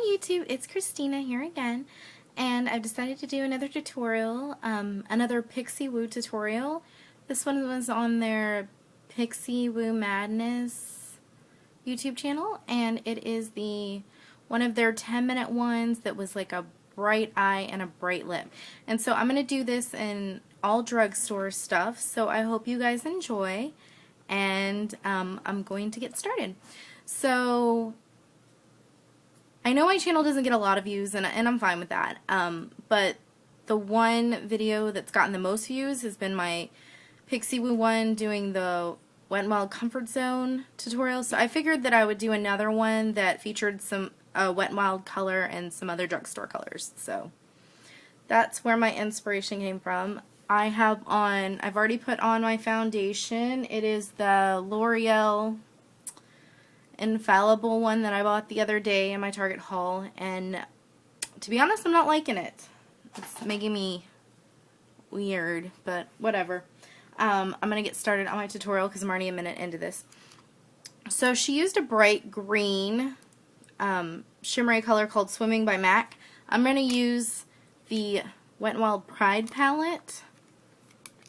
YouTube, it's Christina here again, and I've decided to do another tutorial, another Pixiwoo tutorial. This one was on their Pixiwoo Madness YouTube channel, and it is one of their 10-minute ones that was like a bright eye and a bright lip. And so I'm going to do this in all drugstore stuff, so I hope you guys enjoy, and I'm going to get started. So I know my channel doesn't get a lot of views, and I'm fine with that, but the one video that's gotten the most views has been my Pixiwoo one doing the Wetnwild Comfort Zone tutorial, so I figured that I would do another one that featured some Wetnwild color and some other drugstore colors. So that's where my inspiration came from. I've already put on my foundation. It is the L'Oreal Infallible one that I bought the other day in my Target haul, and to be honest, I'm not liking it. It's making me weird, but whatever. I'm going to get started on my tutorial because I'm already a minute into this. So she used a bright green shimmery color called Swimming by MAC. I'm going to use the Wetnwild Pride palette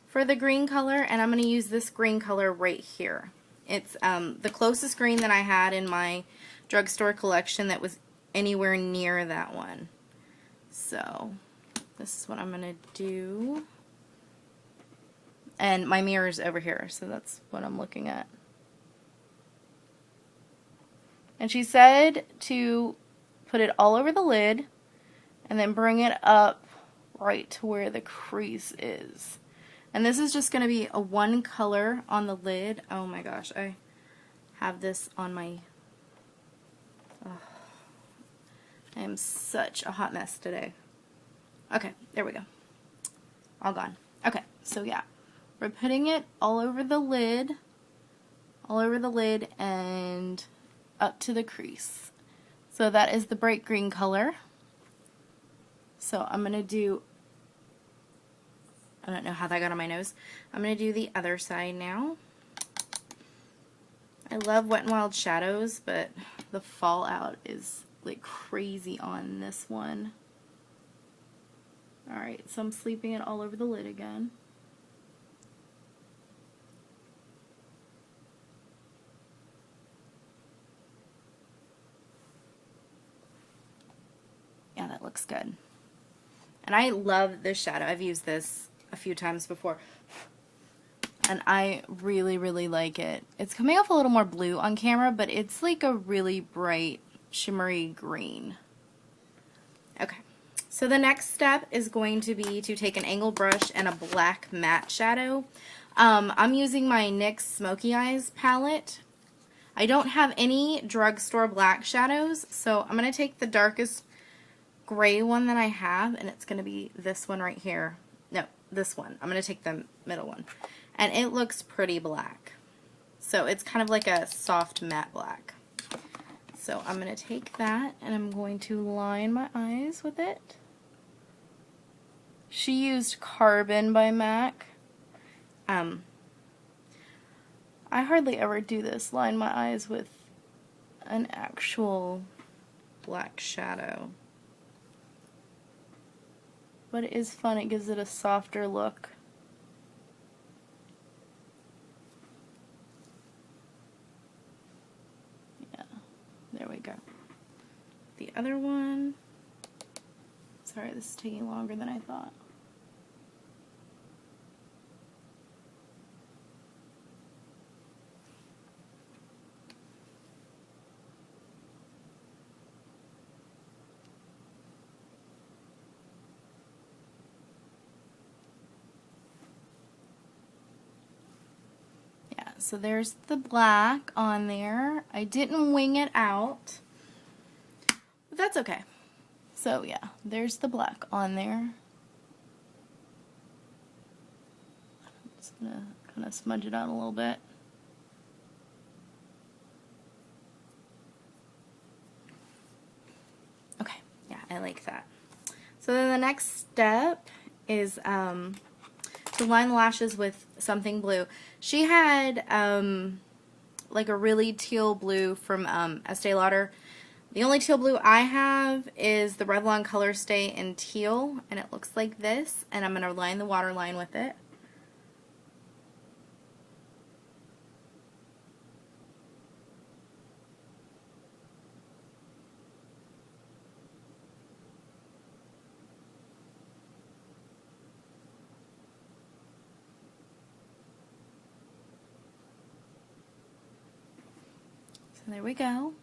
for the green color, and I'm going to use this green color right here. It's the closest green that I had in my drugstore collection that was anywhere near that one. So this is what I'm going to do. And my mirror's over here, so that's what I'm looking at. And she said to put it all over the lid and then bring it up right to where the crease is. And this is just going to be a one color on the lid. Oh my gosh, I have this on my... Oh, I am such a hot mess today. Okay, there we go. All gone. Okay, so yeah. We're putting it all over the lid and up to the crease. So that is the bright green color. So I'm going to do... I don't know how that got on my nose. I'm going to do the other side now. I love Wetnwild shadows, but the fallout is like crazy on this one. Alright, so I'm sleeping it all over the lid again. Yeah, that looks good. And I love this shadow. I've used this a few times before, and I really, really like it. It's coming off a little more blue on camera, but it's like a really bright, shimmery green. Okay, so the next step is going to be to take an angled brush and a black matte shadow. I'm using my NYX Smoky Eyes palette. I don't have any drugstore black shadows, so I'm going to take the darkest gray one that I have, and it's going to be this one right here. No, this one. I'm going to take the middle one. And it looks pretty black. So it's kind of like a soft matte black. So I'm going to take that and I'm going to line my eyes with it. She used Carbon by MAC. I hardly ever do this, line my eyes with an actual black shadow. But it is fun, it gives it a softer look. Yeah, there we go. The other one, sorry, this is taking longer than I thought. So there's the black on there. I didn't wing it out, but that's okay. So yeah, there's the black on there. I'm just gonna kind of smudge it out a little bit. Okay, yeah, I like that. So then the next step is to line the lashes with something blue. She had like a really teal blue from Estee Lauder, The only teal blue I have is the Revlon Color Stay in teal, and it looks like this, and I'm going to line the waterline with it. So there we go.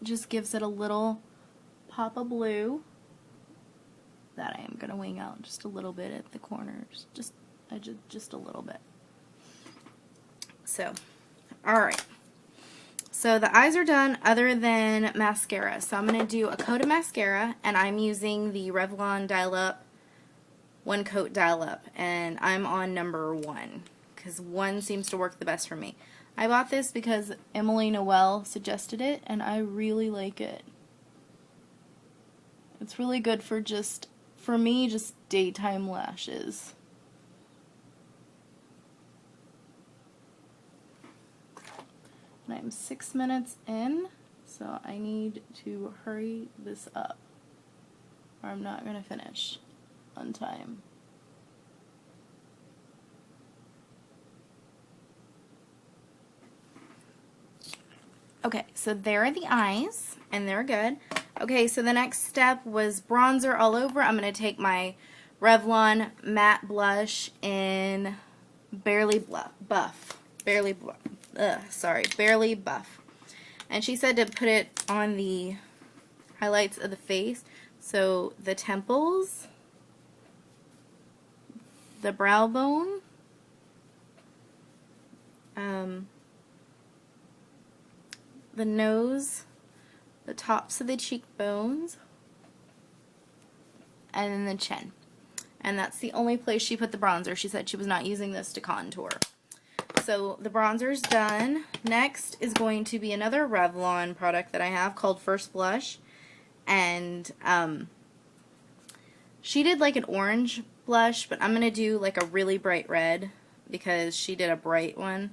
It just gives it a little pop of blue that I am going to wing out just a little bit at the corners, just a little bit. So, alright. So the eyes are done other than mascara. So I'm going to do a coat of mascara, and I'm using the Revlon Dial Up, One Coat Dial Up, and I'm on number 1 because 1 seems to work the best for me. I bought this because Emily Noel suggested it, and I really like it. It's really good for for me, just daytime lashes. And I'm 6 minutes in, so I need to hurry this up, or I'm not going to finish on time. Okay, so there are the eyes, and they're good. Okay, so the next step was bronzer all over. I'm going to take my Revlon matte blush in Barely Buff. Barely Buff. And she said to put it on the highlights of the face. So the temples, the brow bone, the nose, the tops of the cheekbones, and then the chin. And that's the only place she put the bronzer. She said she was not using this to contour. So the bronzer's done. Next is going to be another Revlon product that I have called First Blush. And she did like an orange blush, but I'm going to do like a really bright red because she did a bright one.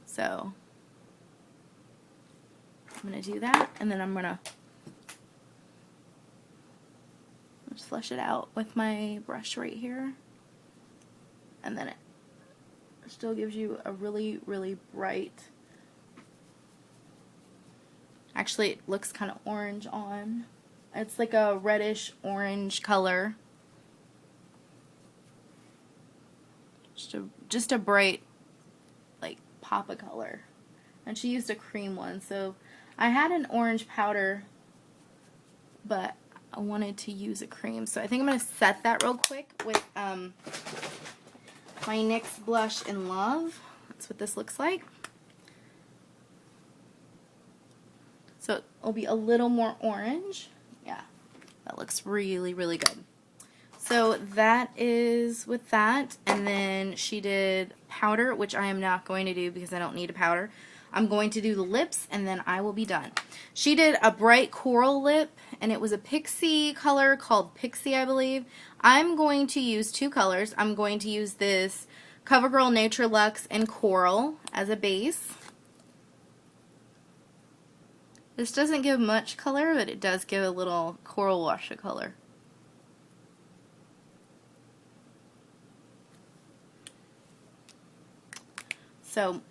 So I'm going to do that, and then I'm going to just flush it out with my brush right here. And then it still gives you a really, really bright, actually it looks kind of orange on. It's like a reddish orange color. Just a bright, like, pop of color. And she used a cream one, so I had an orange powder, but I wanted to use a cream. So I think I'm going to set that real quick with my NYX blush in Love. That's what this looks like. So it'll be a little more orange. Yeah, that looks really, really good. So that is with that. And then she did powder, which I am not going to do because I don't need a powder. I'm going to do the lips, and then I will be done. She did a bright coral lip, and it was a Pixie color called Pixie, I believe. I'm going to use 2 colors. I'm going to use this CoverGirl Nature Luxe in Coral as a base. This doesn't give much color, but it does give a little coral wash of color. So,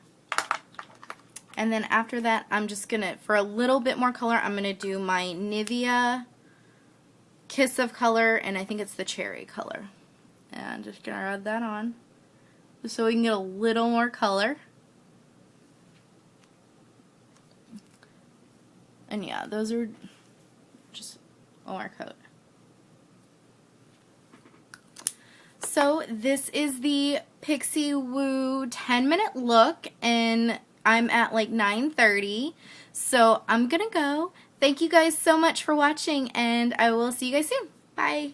and then after that, I'm just going to, for a little bit more color, I'm going to do my Nivea Kiss of Color, and I think it's the cherry color. And I'm just going to add that on just so we can get a little more color. And yeah, those are just on our coat. So this is the Pixiwoo 10-minute look, and I'm at like 9:30, so I'm gonna go. Thank you guys so much for watching, and I will see you guys soon. Bye.